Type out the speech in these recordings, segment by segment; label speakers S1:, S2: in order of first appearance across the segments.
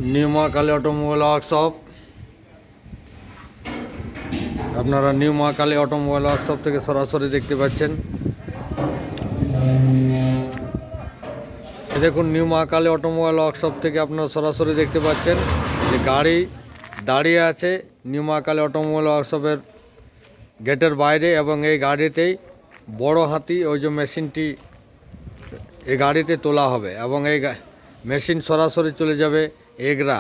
S1: New মা Kali automobile workshop. আপনারা new মা কালী অটোমোবাইল ওয়ার্কশপ থেকে সরাসরি দেখতে পাচ্ছেন। দেখুন, নিউ মা কালী অটোমোবাইল ওয়ার্কশপ থেকে আপনারা সরাসরি দেখতে পাচ্ছেন যে গাড়ি দাঁড়িয়ে আছে নিউ মা কালী অটোমোবাইল ওয়ার্কশপের গেটের বাইরে, এবং এই গাড়িতেই বড় হাতি ওই যে মেশিনটি এই গাড়িতে তোলা হবে, এবং এই মেশিন সরাসরি চলে যাবে এগরা,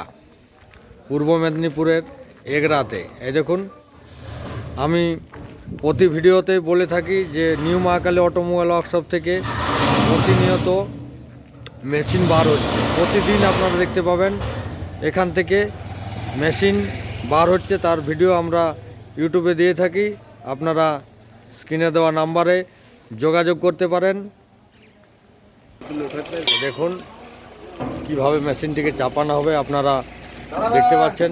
S1: পূর্ব মেদিনীপুরের এগরাতে। এই দেখুন, আমি প্রতি ভিডিওতে বলে থাকি যে নিউ মা কালী অটোমোবাইল ওয়ার্কশপ থেকে প্রতিনিয়ত মেশিন বার হচ্ছে। প্রতিদিন আপনারা দেখতে পাবেন এখান থেকে মেশিন বার হচ্ছে, তার ভিডিও আমরা ইউটিউবে দিয়ে থাকি। আপনারা স্ক্রিনে দেওয়া নাম্বারে যোগাযোগ করতে পারেন। দেখুন কিভাবে মেশিনটিকে চাপানো হবে, আপনারা দেখতে পাচ্ছেন।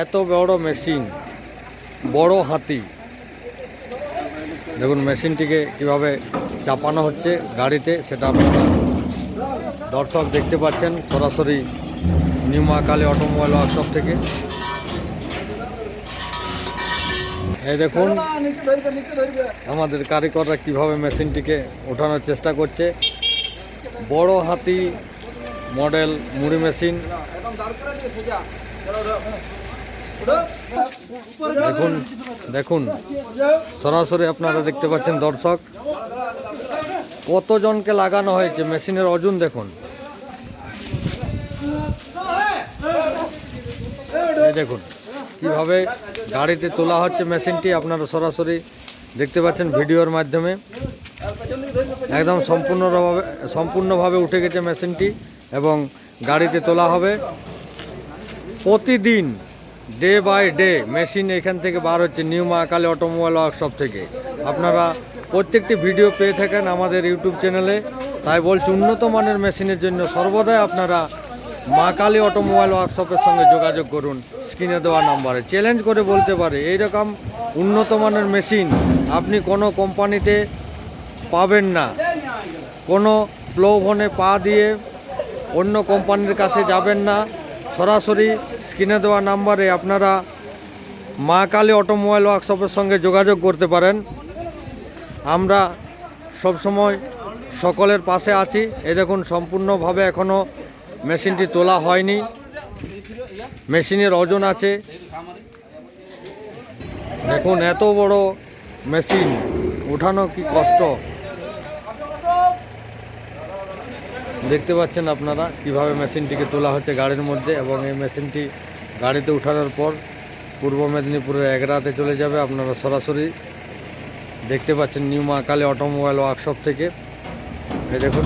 S1: এত বড় মেশিন, বড় হাতি। দেখুন মেশিনটিকে কিভাবে চাপানো হচ্ছে গাড়িতে, সেটা আপনারা দর্শক দেখতে পাচ্ছেন সরাসরি নিউ মা কালী অটোমোবাইল ওয়ার্কশপ থেকে। এই দেখুন আমাদের কারিগররা কিভাবে মেশিনটিকে ওঠানোর চেষ্টা করছে। বড় হাতি মডেল মুড়ি মেশিন। দেখুন দেখুন সরাসরি আপনারা দেখতে পাচ্ছেন দর্শক, কতজনকে লাগানো হয়েছে। মেশিনের ওজন দেখুন। এই দেখুন কিভাবে গাড়িতে তোলা হচ্ছে মেশিনটি, আপনারা সরাসরি দেখতে পাচ্ছেন ভিডিওর মাধ্যমে। একদম সম্পূর্ণভাবে উঠে গেছে মেশিনটি, এবং গাড়িতে তোলা হবে। প্রতিদিন ডে বাই ডে মেশিন এখান থেকে বার হচ্ছে নিউ মা কালী অটোমোবাইল ওয়ার্কশপ থেকে। আপনারা প্রত্যেকটি ভিডিও পেয়ে থাকেন আমাদের ইউটিউব চ্যানেলে। তাই বলছি, উন্নত মানের মেশিনের জন্য সর্বদাই আপনারা মা কালী অটোমোবাইল ওয়ার্কশপের সঙ্গে যোগাযোগ করুন স্ক্রিনে দেওয়া নাম্বারে। চ্যালেঞ্জ করে বলতে পারে, এইরকম উন্নত মানের মেশিন আপনি কোনো কোম্পানিতে পাবেন না। কোনো প্রলোভনে পা দিয়ে অন্য কোম্পানির কাছে যাবেন না। সরাসরি স্ক্রিনে দেওয়া নাম্বারে আপনারা মা কালী অটোমোবাইল ওয়ার্কশপের সঙ্গে যোগাযোগ করতে পারেন। আমরা সবসময় সকলের পাশে আছি। এই দেখুন সম্পূর্ণভাবে এখনও মেশিনটি তোলা হয়নি। মেশিনের ওজন আছে। দেখুন এত বড় মেশিন উঠানো কি কষ্ট। দেখতে পাচ্ছেন আপনারা কিভাবে মেশিনটিকে তোলা হচ্ছে গাড়ির মধ্যে, এবং এই মেশিনটি গাড়িতে উঠানোর পর পূর্ব মেদিনীপুরের এগরাতে চলে যাবে। আপনারা সরাসরি দেখতে পাচ্ছেন নিউ মা কালী অটোমোবাইল ওয়ার্কশপ থেকে। এই দেখুন।